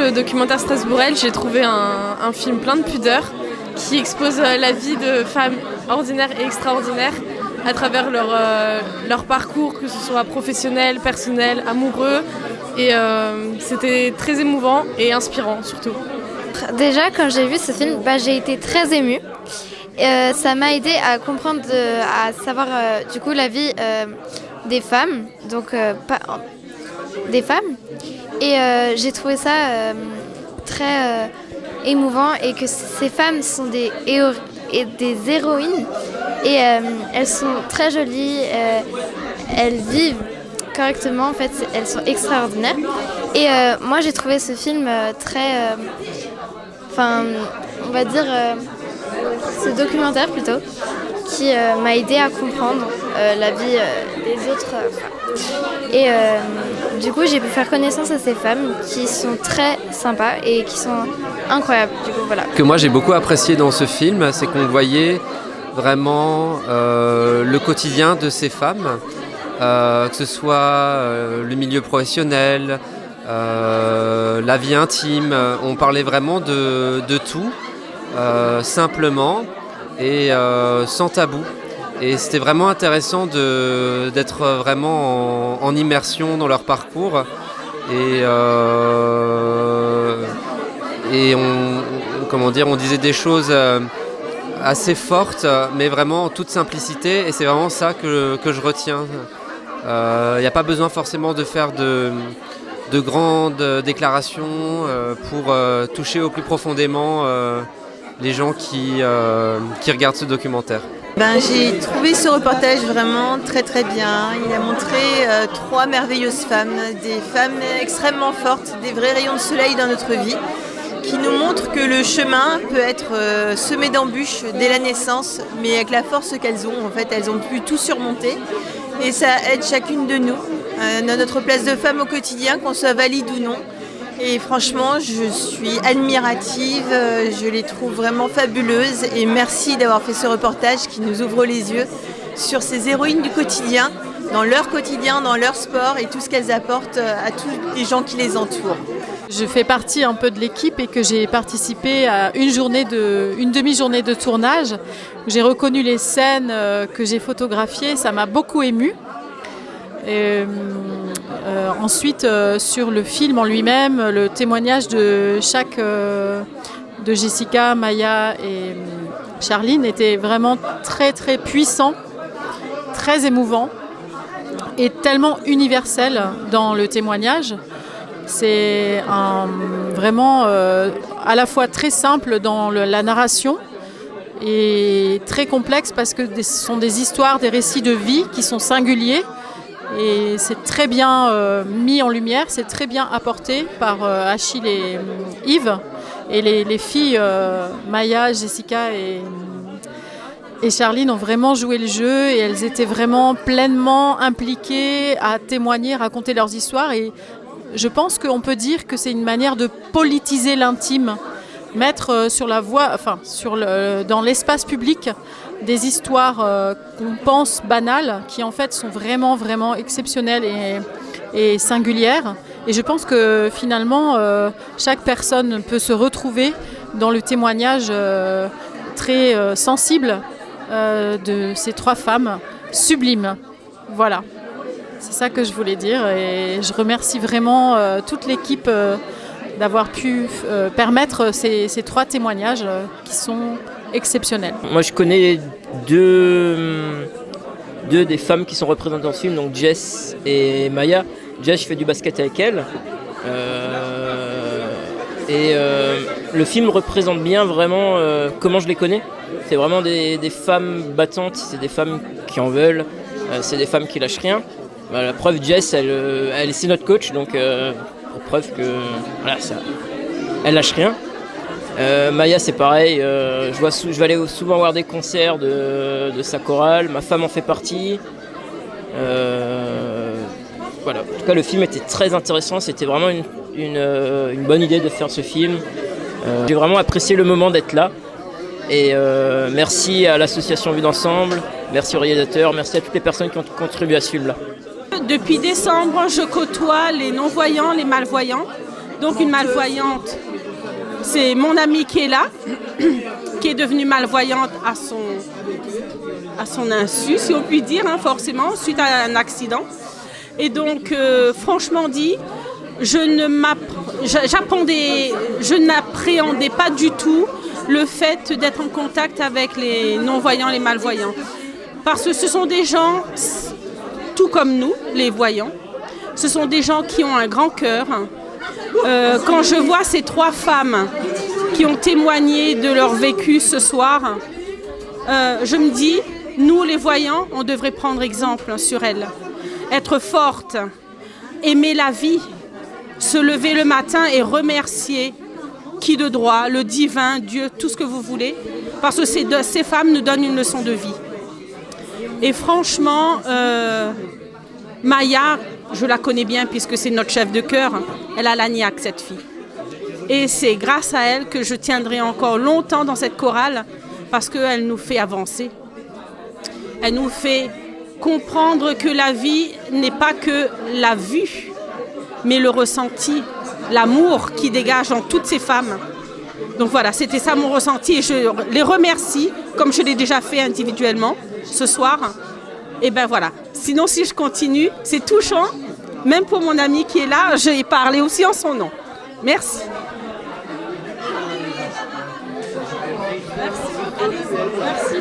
ce documentaire Strasbourg-Elle, j'ai trouvé un film plein de pudeur qui expose la vie de femmes ordinaires et extraordinaires à travers leur parcours, que ce soit professionnel, personnel, amoureux. Et c'était très émouvant et inspirant surtout. Déjà, quand j'ai vu ce film, j'ai été très émue. Ça m'a aidé à comprendre, à savoir du coup la vie des femmes, donc des femmes. Et j'ai trouvé ça très émouvant et que ces femmes sont des héroïnes et elles sont très jolies, elles vivent correctement, en fait, elles sont extraordinaires. Et moi j'ai trouvé ce film très, on va dire, ce documentaire plutôt, qui m'a aidé à comprendre la vie des autres femmes. Et du coup, j'ai pu faire connaissance à ces femmes qui sont très sympas et qui sont incroyables. Du coup, voilà. Ce que moi j'ai beaucoup apprécié dans ce film, c'est qu'on voyait vraiment le quotidien de ces femmes, que ce soit le milieu professionnel, la vie intime. On parlait vraiment de tout, simplement et sans tabou. Et c'était vraiment intéressant d'être vraiment en immersion dans leur parcours. Et on disait des choses assez fortes, mais vraiment en toute simplicité. Et c'est vraiment ça que je retiens. Il n'y a pas besoin forcément de faire de grandes déclarations pour toucher au plus profondément les gens qui regardent ce documentaire. J'ai trouvé ce reportage vraiment très très bien. Il a montré 3 merveilleuses femmes, des femmes extrêmement fortes, des vrais rayons de soleil dans notre vie, qui nous montrent que le chemin peut être semé d'embûches dès la naissance, mais avec la force qu'elles ont, en fait, elles ont pu tout surmonter. Et ça aide chacune de nous, dans notre place de femme au quotidien, qu'on soit valide ou non. Et franchement, je suis admirative, je les trouve vraiment fabuleuses et merci d'avoir fait ce reportage qui nous ouvre les yeux sur ces héroïnes du quotidien, dans leur sport et tout ce qu'elles apportent à tous les gens qui les entourent. Je fais partie un peu de l'équipe et que j'ai participé à une demi-journée de tournage. J'ai reconnu les scènes que j'ai photographiées, ça m'a beaucoup émue. Ensuite, sur le film en lui-même, le témoignage de de Jessica, Maya et Charline était vraiment très très puissant, très émouvant et tellement universel dans le témoignage. C'est vraiment à la fois très simple dans la narration et très complexe parce que ce sont des histoires, des récits de vie qui sont singuliers. Et c'est très bien mis en lumière, c'est très bien apporté par Achille et Yves. Et les filles, Maya, Jessica et Charline ont vraiment joué le jeu et elles étaient vraiment pleinement impliquées à témoigner, raconter leurs histoires. Et je pense qu'on peut dire que c'est une manière de politiser l'intime, mettre sur la voie, dans l'espace public, des histoires qu'on pense banales, qui en fait sont vraiment, vraiment exceptionnelles et singulières. Et je pense que finalement, chaque personne peut se retrouver dans le témoignage très sensible de ces 3 femmes sublimes. Voilà, c'est ça que je voulais dire. Et je remercie vraiment toute l'équipe d'avoir pu permettre ces 3 témoignages qui sont exceptionnels. Moi je connais deux des femmes qui sont représentées dans ce film, donc Jess et Maya. Jess, je fais du basket avec elle. Le film représente bien vraiment comment je les connais. C'est vraiment des femmes battantes, c'est des femmes qui en veulent, c'est des femmes qui lâchent rien. La preuve, Jess, c'est notre coach, donc pour preuve que voilà, elle lâche rien. Maya, c'est pareil, je vais aller souvent voir des concerts de sa chorale, ma femme en fait partie. Voilà. En tout cas, le film était très intéressant, c'était vraiment une bonne idée de faire ce film. J'ai vraiment apprécié le moment d'être là. Et merci à l'association Vue d'Ensemble, merci aux réalisateurs, merci à toutes les personnes qui ont contribué à ce film-là. Depuis décembre, je côtoie les non-voyants, les malvoyants. Donc une malvoyante, c'est mon amie qui est là, qui est devenue malvoyante à son insu, si on peut dire, hein, forcément, suite à un accident. Et donc, franchement dit, je n'appréhendais pas du tout le fait d'être en contact avec les non-voyants, les malvoyants. Parce que ce sont des gens, tout comme nous, les voyants, ce sont des gens qui ont un grand cœur. Quand je vois ces 3 femmes qui ont témoigné de leur vécu ce soir, je me dis, nous les voyants, on devrait prendre exemple sur elles. Être forte, aimer la vie, se lever le matin et remercier qui de droit, le divin, Dieu, tout ce que vous voulez, parce que ces femmes nous donnent une leçon de vie. Et franchement, Maya, je la connais bien puisque c'est notre chef de chœur, elle a l'agnac, cette fille. Et c'est grâce à elle que je tiendrai encore longtemps dans cette chorale parce qu'elle nous fait avancer. Elle nous fait comprendre que la vie n'est pas que la vue, mais le ressenti, l'amour qui dégage en toutes ces femmes. Donc voilà, c'était ça mon ressenti et je les remercie, comme je l'ai déjà fait individuellement ce soir. Et ben voilà, sinon si je continue, c'est touchant, même pour mon ami qui est là, je vais parler aussi en son nom. Merci. Merci. Merci.